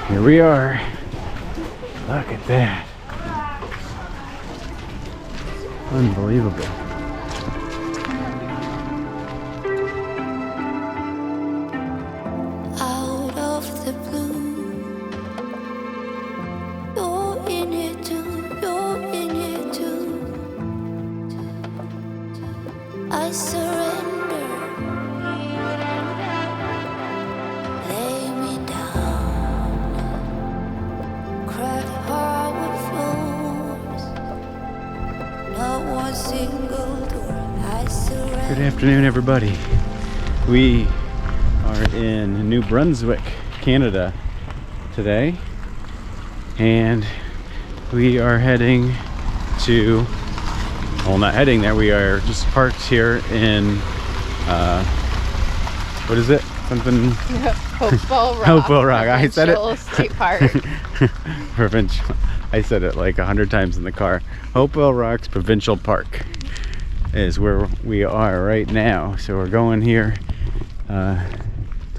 Here we are. Look at that. Unbelievable. Out of the blue, you're in it too, you're in it too. I surrender, lay me down, crack hardwood floors, not one single door. I surrender. Good afternoon, everybody. We are in New Brunswick, Canada today, and we are heading to, well, not heading there, we are just parked here in what is it? Something Hopewell Rocks. Hopewell Rock. I said it. Provincial State Park. Provincial. I said it like 100 times in the car. Hopewell Rocks Provincial Park is where we are right now. So we're going here to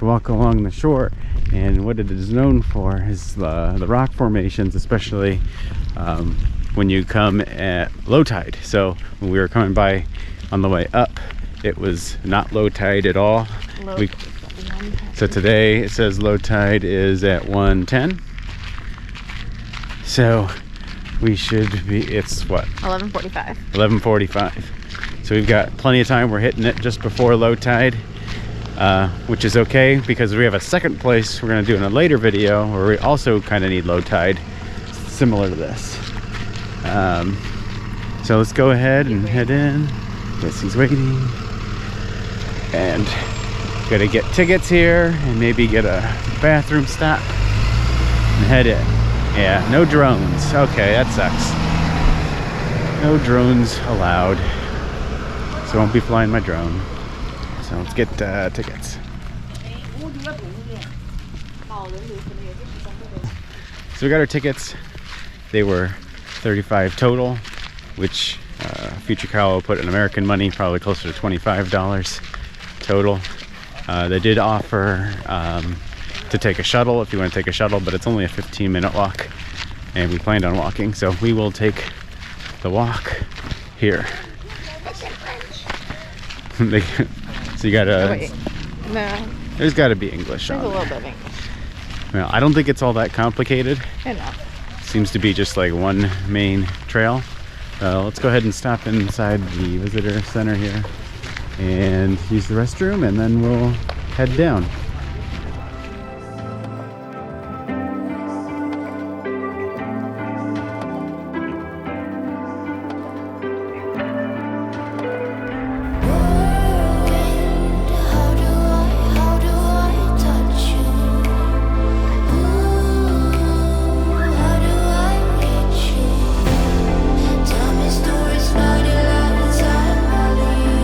walk along the shore, and what it is known for is the rock formations, especially when you come at low tide. So when we were coming by on the way up, it was not low tide at all. So today it says low tide is at 1:10. So we should be, it's what? 11:45. 11:45. So we've got plenty of time. We're hitting it just before low tide, which is okay because we have a second place we're going to do in a later video where we also kind of need low tide, similar to this. So let's go ahead and head in. Yes, he's waiting. And gotta get tickets here and maybe get a bathroom stop and head in. Yeah, no drones. Okay, that sucks. No drones allowed. So I won't be flying my drone. So let's get tickets. So we got our tickets. They were $35 total, which Future Kyle will put in American money, probably closer to $25 total. They did offer to take a shuttle if you want to take a shuttle, but it's only a 15-minute walk, and we planned on walking, so we will take the walk here. So you gotta. Oh, wait. No. There's got to be English There's on a little there. bit of English. Well, I don't think it's all that complicated. I know. Seems to be just like one main trail. Let's go ahead and stop inside the visitor center here and use the restroom, and then we'll head down. How do I touch you? How do I reach you? Tell me stories, mighty lights, I believe.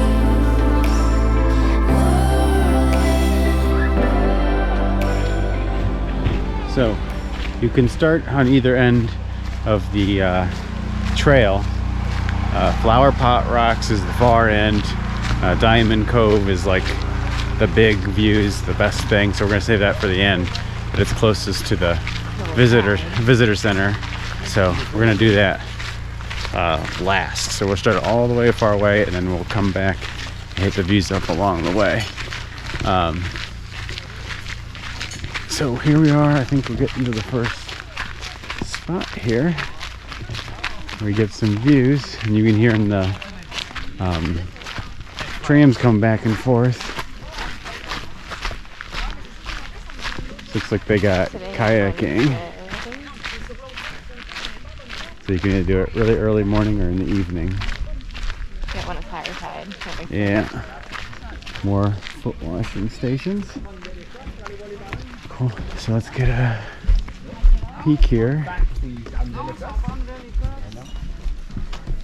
So you can start on either end of the trail. Flower Pot Rocks is the far end. Diamond Cove is like the big views, the best thing. So we're gonna save that for the end, but it's closest to the visitor center. So we're gonna do that last. So we'll start all the way far away, and then we'll come back and hit the views up along the way. So here we are. I think we're getting to the first spot here. We get some views, and you can hear in the trams come back and forth. Looks like they got kayaking. So you can either do it really early morning or in the evening. Yeah, when it's higher tide. Yeah. More foot washing stations. Cool. So let's get a peek here.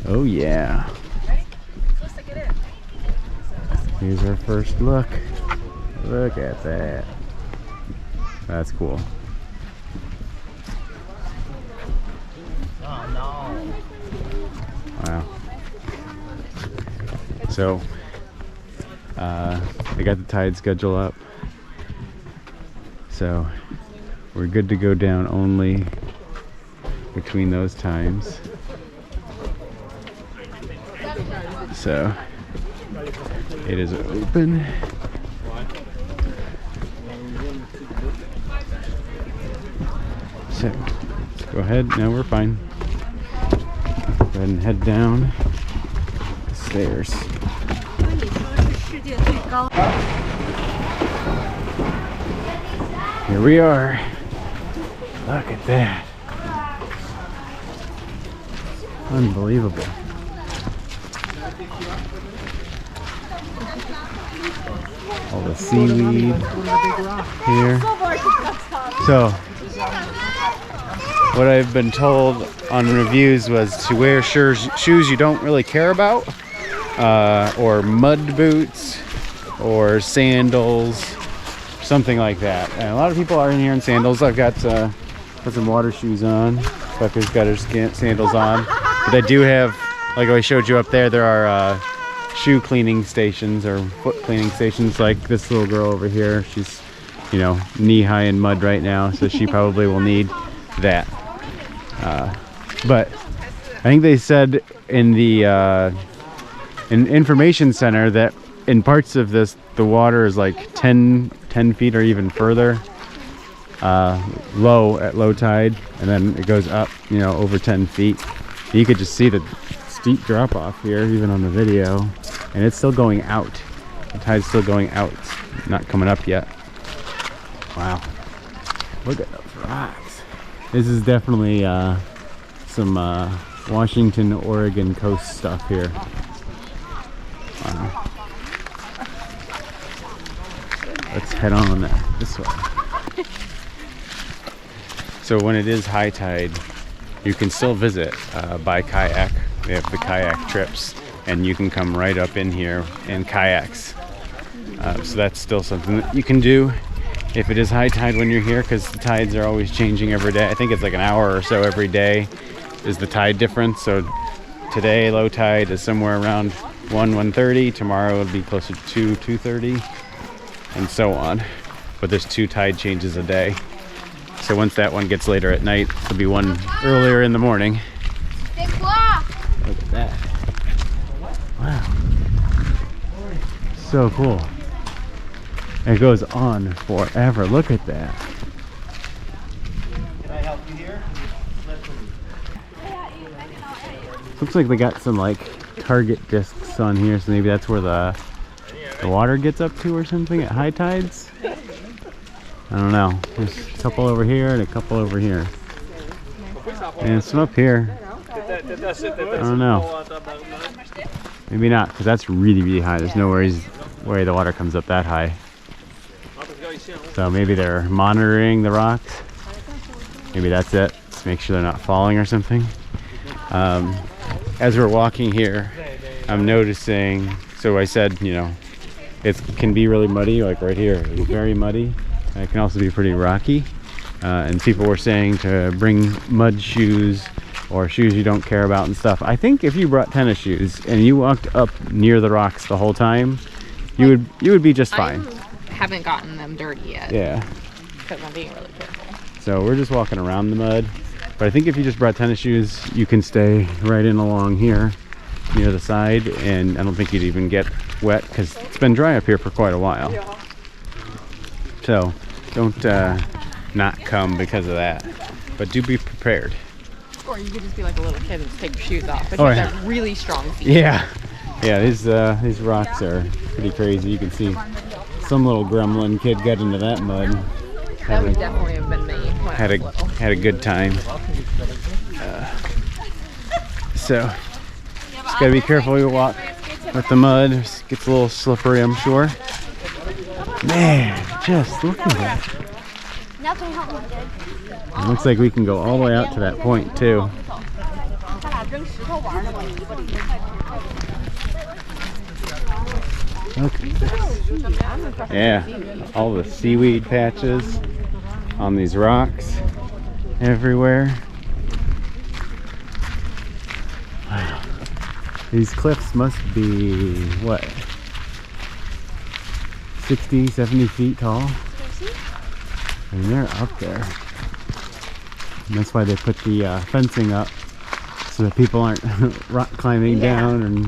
Oh yeah. Here's our first look. Look at that. That's cool. Wow. So they got the tide schedule up. So We're good to go down only between those times. So it is open. So let's go ahead. No, we're fine. Go ahead and head down the stairs. Here we are. Look at that. Unbelievable. All the seaweed here. So, what I've been told on reviews was to wear shoes you don't really care about, or mud boots, or sandals, something like that. And a lot of people are in here in sandals. I've got some water shoes on. Becca's got her sandals on. But they do have, like I showed you up there, there are shoe cleaning stations or foot cleaning stations. Like this little girl over here, she's, you know, knee-high in mud right now, so she probably will need that. But I think they said in the information center that in parts of this, the water is like 10 feet or even further low at low tide, and then it goes up, you know, over 10 feet. You could just see the steep drop off here, even on the video, and it's still going out. The tide's still going out. It's not coming up yet. Wow. Look at those rocks. This is definitely some Washington, Oregon coast stuff here. Wow. Let's head on this way. So when it is high tide, you can still visit by kayak. They have the kayak trips, and you can come right up in here in kayaks. So that's still something that you can do if it is high tide when you're here, because the tides are always changing every day. I think it's like an hour or so every day is the tide difference. So today low tide is somewhere around 1:30. Tomorrow it'll be closer to 2:30, and so on. But there's 2 tide changes a day. So once that one gets later at night, there'll be one earlier in the morning. Look at that. Wow. So cool. It goes on forever. Look at that. Can I help you here? Looks like they got some like target discs on here, so maybe that's where the water gets up to or something at high tides. I don't know. There's a couple over here and a couple over here. And some up here. I don't know. Maybe not, because that's really, really high. There's no way the water comes up that high. So maybe they're monitoring the rocks. Maybe that's it. Just make sure they're not falling or something. As we're walking here, I'm noticing, so I said, you know, it can be really muddy, like right here. It's very muddy. It can also be pretty rocky. And people were saying to bring mud shoes or shoes you don't care about and stuff. I think if you brought tennis shoes and you walked up near the rocks the whole time, you would be just fine. I haven't gotten them dirty yet. Yeah. Because I'm being really careful. So we're just walking around the mud. But I think if you just brought tennis shoes, you can stay right in along here near the side, and I don't think you'd even get wet because it's been dry up here for quite a while. So don't not come because of that, but do be prepared. Or you could just be like a little kid and just take your shoes off. But Oh, you yeah. have really strong feet. Yeah, these rocks are pretty crazy. You can see some little gremlin kid got into that mud. That would definitely have been me when I was little. Had a good time. So just gotta be careful you walk with the mud. It gets a little slippery, I'm sure. Man, just look at that. It looks like we can go all the way out to that point too. Look at this. Yeah, all the seaweed patches on these rocks everywhere. Wow. These cliffs must be, what, 60, 70 feet tall? And they're up there. And that's why they put the fencing up so that people aren't rock climbing down. And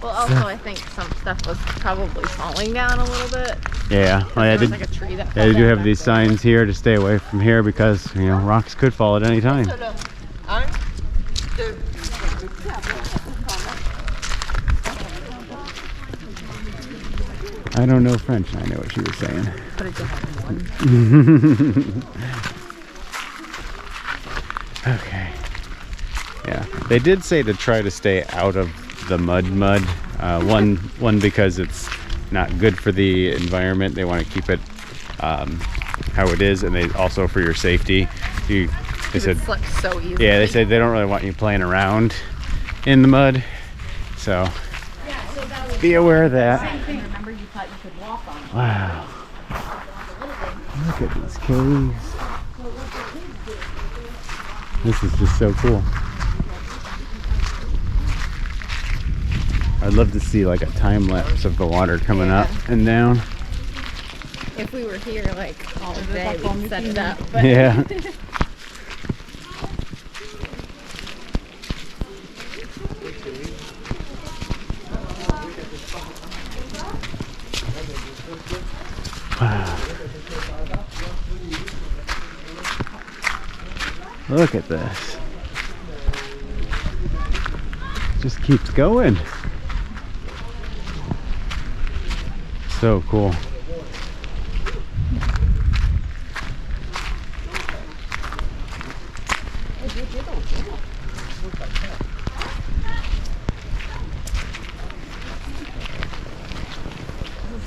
well, also I think some stuff was probably falling down a little bit. yeah, well, There was like a tree that fell they do down have back these there. signs here to stay away from here because, you know, rocks could fall at any time. I don't know French, and I know what she was saying. But it definitely one. Okay. Yeah, they did say to try to stay out of the mud. One because it's not good for the environment. They want to keep it how it is, and they also for your safety. They said It slips so easily. yeah, they said they don't really want you playing around in the mud. So be aware of that. Remember, you thought you could walk on it. Wow. Look at these caves. This is just so cool. I'd love to see like a time lapse of the water coming up and down. If we were here like all day, we'd set it up. But Yeah. Wow. Look at this. Just keeps going. So cool.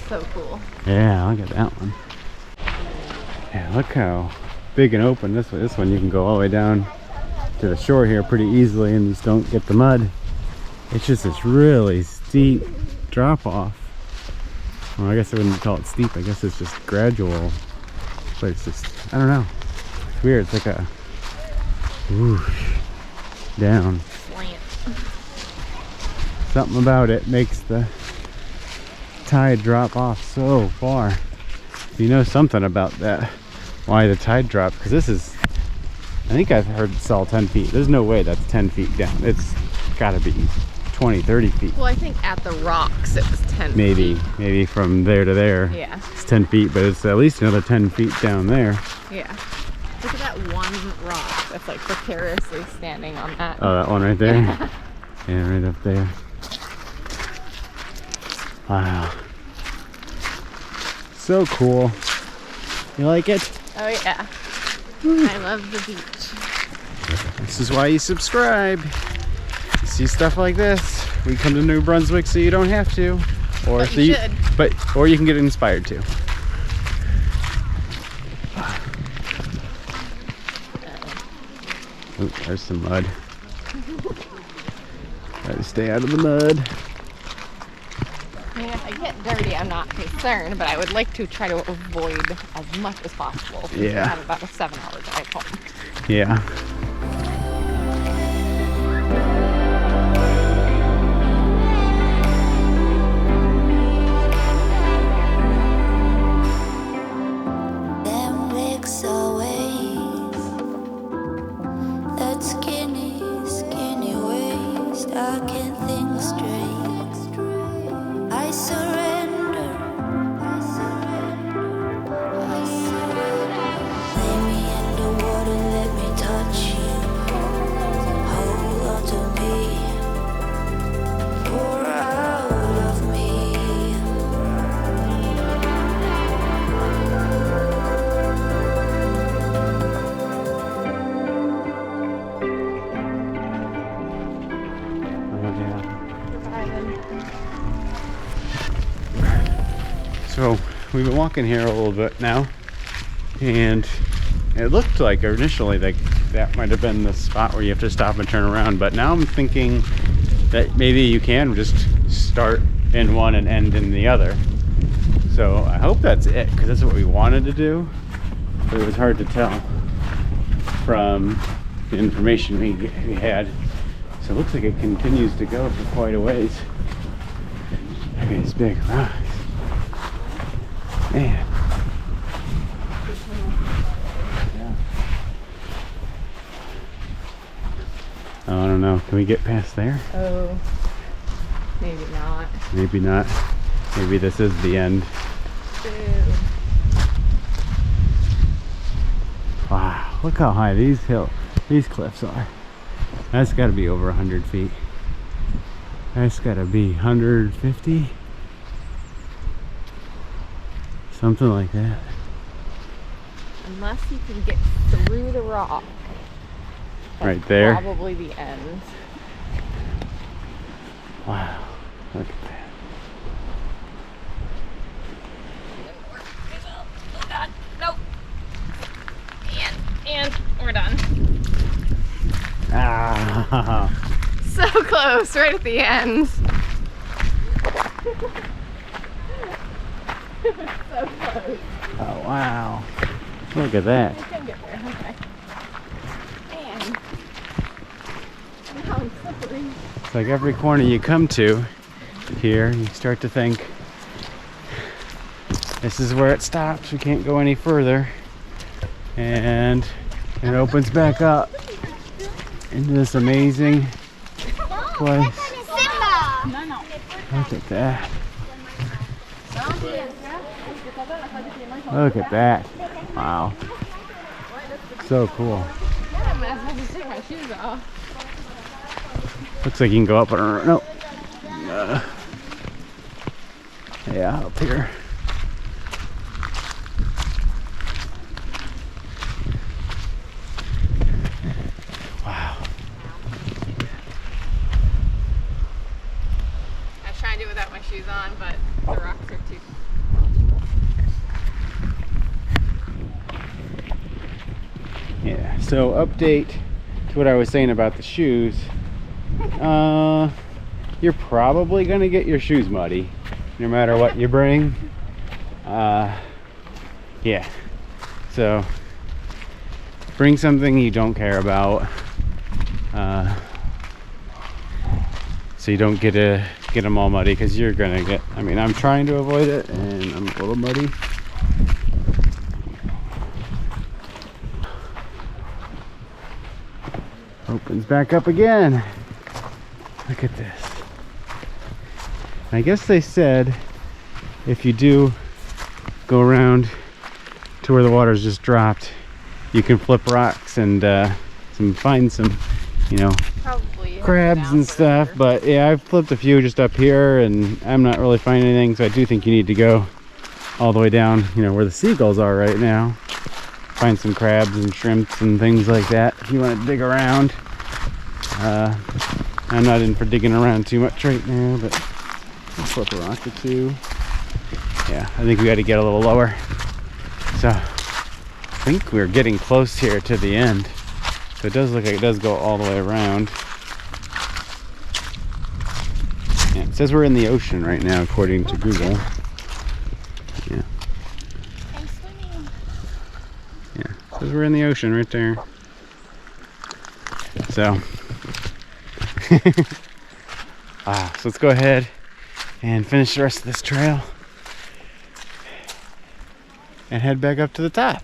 so cool. Yeah, look at that one. Yeah, look how big and open this one. You can go all the way down to the shore here pretty easily and just don't get the mud. It's just this really steep drop off. Well, I guess I wouldn't call it steep. I guess it's just gradual. But it's just, I don't know. It's weird. It's like a whoosh down. Slant. Something about it makes the tide drop off so far. You know something about that, why the tide dropped, because this is, I think I've heard it's all 10 feet. There's no way that's 10 feet down. It's gotta be 20, 30 feet. Well, I think at the rocks it was 10 Maybe, feet. maybe from there to there. Yeah. It's 10 feet, but it's at least another 10 feet down there. Yeah. Look at that one rock that's like precariously standing on that. Oh, that one right there? Yeah, right up there. Wow. So cool. You like it? Oh yeah. I love the beach. This is why you subscribe. You see stuff like this. We come to New Brunswick so you don't have to. Or But so you should. or you can get inspired to. Ooh, there's some mud. Try to stay out of the mud. I mean, if I get dirty, I'm not concerned, but I would like to try to avoid as much as possible. Since Yeah. I have about a 7-hour drive home. Yeah. Them legs always, that skinny, skinny waist. I can't think straight. I surrender. Lay me in the water, let me touch you. Hold on to me. Pour out of me. So we've been walking here a little bit now, and it looked like initially that might have been the spot where you have to stop and turn around, but now I'm thinking that maybe you can just start in one and end in the other. So I hope that's it, because that's what we wanted to do, but it was hard to tell from the information we had. So it looks like it continues to go for quite a ways. Look at these big rocks. Man. don't know. Can we get past there? Oh, maybe not. Maybe not. Maybe this is the end. Ew. Wow, look how high these cliffs are. That's got to be over 100 feet. That's got to be 150. Something like that. Unless you can get through the rock. That's Right there. Probably the end. Wow, look at that. Oh God, nope. And we're done. Ah, So close, right at the end. So close. oh wow. Look at that. I can get there, okay. And now I'm slippery. It's like every corner you come to here, you start to think, this is where it stops. We can't go any further. And it opens back up into this amazing place. Look at that. Look at that. Wow. So cool. Yeah, I'm gonna have to take my shoes off. Looks like you can go up, but no. Yeah, up here. Wow. I was trying to do it without my shoes on, but the rocks are too. Yeah, so update to what I was saying about the shoes. You're probably gonna get your shoes muddy no matter what you bring. Yeah, so bring something you don't care about, so you don't get them all muddy, because you're gonna get, I mean, I'm trying to avoid it and I'm a little muddy. Opens back up again. Look at this. I guess they said if you do go around to where the water's just dropped, you can flip rocks and find some, you know, Probably crabs and stuff. But yeah, I've flipped a few just up here and I'm not really finding anything, so I do think you need to go all the way down, you know, where the seagulls are right now. Find some crabs and shrimps and things like that if you want to dig around. I'm not in for digging around too much right now, but I'll flip a rock or two. Yeah, I think we got to get a little lower. So I think we're getting close here to the end. So it does look like it does go all the way around. Yeah, it says we're in the ocean right now, according to Google. Yeah. I'm swimming. Yeah, it says we're in the ocean right there. So, so let's go ahead and finish the rest of this trail and head back up to the top.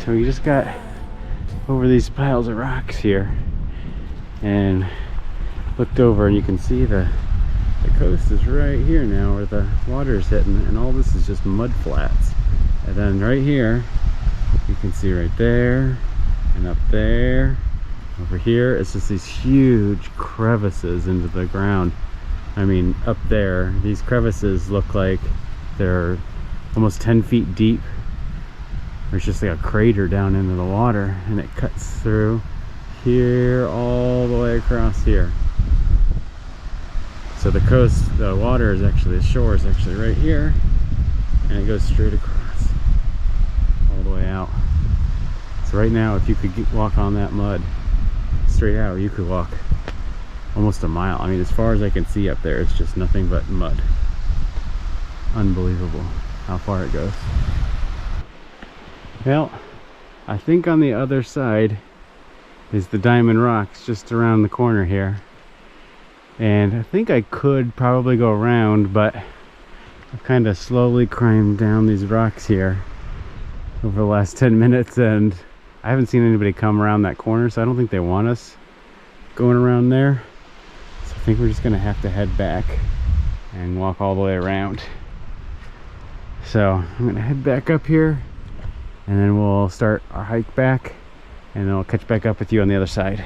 So we just got over these piles of rocks here and looked over, and you can see the coast is right here now where the water is hitting, and all this is just mud flats. And then right here you can see right there and up there, over here, it's just these huge crevices into the ground. I mean, up there, these crevices look like they're almost 10 feet deep. There's just like a crater down into the water, and it cuts through here all the way across here. So the coast, the water is actually, the shore is actually right here, and it goes straight across all the way out. So right now, if you could walk on that mud straight out, you could walk almost a mile. I mean, as far as I can see up there, it's just nothing but mud. Unbelievable how far it goes. Well, I think on the other side is the Diamond Rocks, just around the corner here. And I think I could probably go around, but I've kind of slowly climbed down these rocks here over the last 10 minutes, and I haven't seen anybody come around that corner, so I don't think they want us going around there. So I think we're just gonna have to head back and walk all the way around. So I'm gonna head back up here, and then we'll start our hike back, and then I'll catch back up with you on the other side.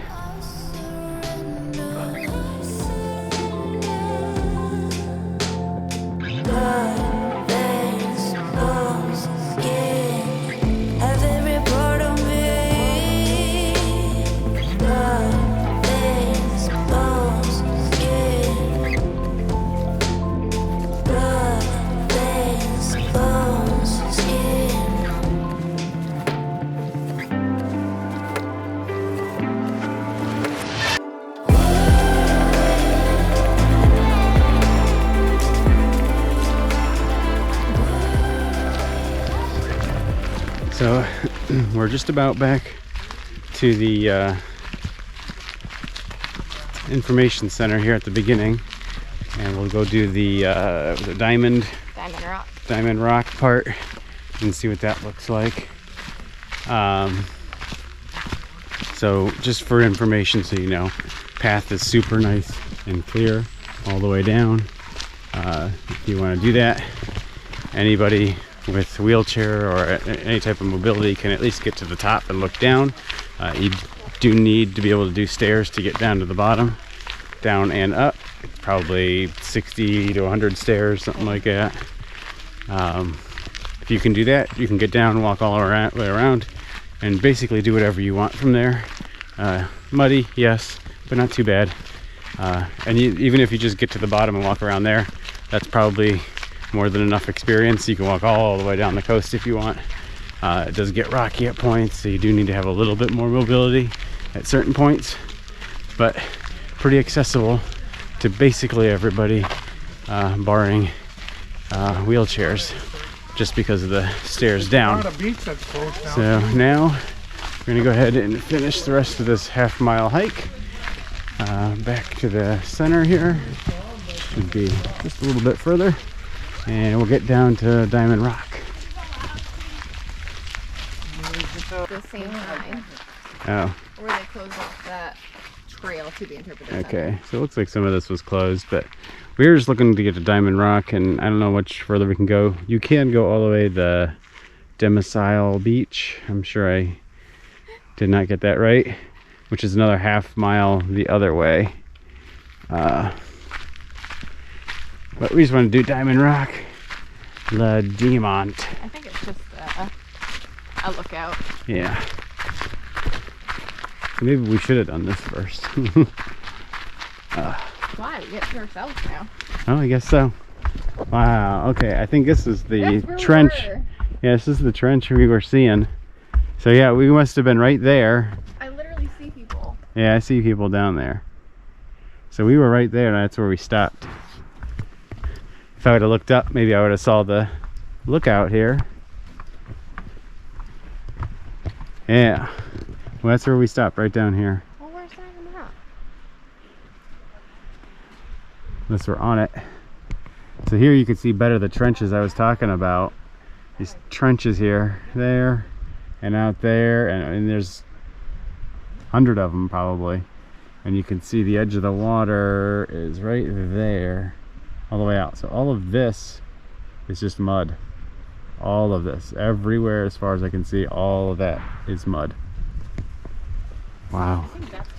So we're just about back to the information center here at the beginning, and we'll go do the Diamond Rock part and see what that looks like. So just for information, so you know, path is super nice and clear all the way down. If you want to do that, anybody with wheelchair or any type of mobility can at least get to the top and look down. You do need to be able to do stairs to get down to the bottom, down and up, probably 60 to 100 stairs, something like that. If you can do that, you can get down and walk all the way around and basically do whatever you want from there. Muddy, yes, but not too bad. And even if you just get to the bottom and walk around there, that's probably more than enough experience. You can walk all the way down the coast if you want. It does get rocky at points, so you do need to have a little bit more mobility at certain points, but pretty accessible to basically everybody, barring wheelchairs, just because of the stairs down. So now we're gonna go ahead and finish the rest of this half-mile hike back to the center here. Should be just a little bit further, and we'll get down to Diamond Rock. The same time. Oh. Or they closed off that trail to the interpreter Okay, center. so it looks like some of this was closed, but we were just looking to get to Diamond Rock, and I don't know much further we can go. You can go all the way to the Domicile Beach. I'm sure I did not get that right, which is another half-mile the other way. But we just want to do Diamond Rock, La Diamant. I think it's just a lookout. Yeah. So maybe we should have done this first. Why? We get to ourselves now. Oh, I guess so. Wow. Okay, I think this is the That's where we trench. were. Yeah, this is the trench we were seeing. So yeah, we must have been right there. I literally see people. Yeah, I see people down there. So we were right there, and that's where we stopped. If I would have looked up, maybe I would have saw the lookout here. Yeah. Well, that's where we stopped, right down here. Well, where's Diamond Rock? Unless we're on it. So here you can see better the trenches I was talking about. These trenches here, there, and out there, and there's 100 of them probably. And you can see the edge of the water is right there, all the way out. So all of this is just mud. All of this, everywhere as far as I can see, all of that is mud. Wow. I think that's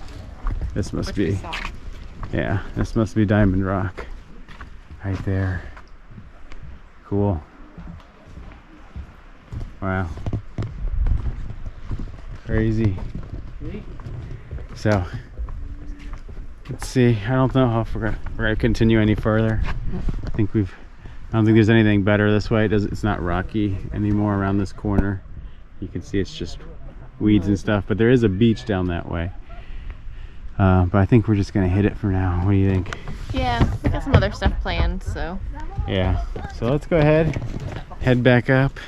This must what we be, saw. yeah, this must be Diamond Rock. right there. Cool. Wow. Crazy. So let's see. I don't know if we're gonna continue any further. I don't think there's anything better this way. It's not rocky anymore around this corner. You can see it's just weeds and stuff, but there is a beach down that way. But I think we're just gonna hit it for now. What do you think? Yeah, we got some other stuff planned, so. Yeah, so let's go ahead, head back up,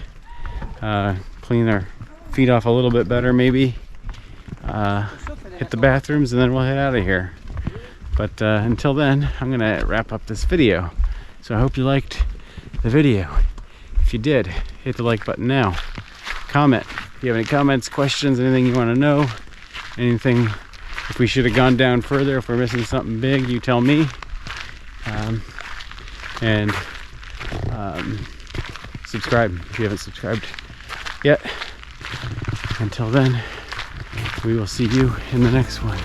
clean our feet off a little bit better maybe, hit the bathrooms, and then we'll head out of here. But until then, I'm gonna wrap up this video. So I hope you liked the video. If you did, hit the like button now. Comment if you have any comments, questions, anything you want to know, anything, if we should have gone down further, if we're missing something big, you tell me. And subscribe if you haven't subscribed yet. Until then, we will see you in the next one.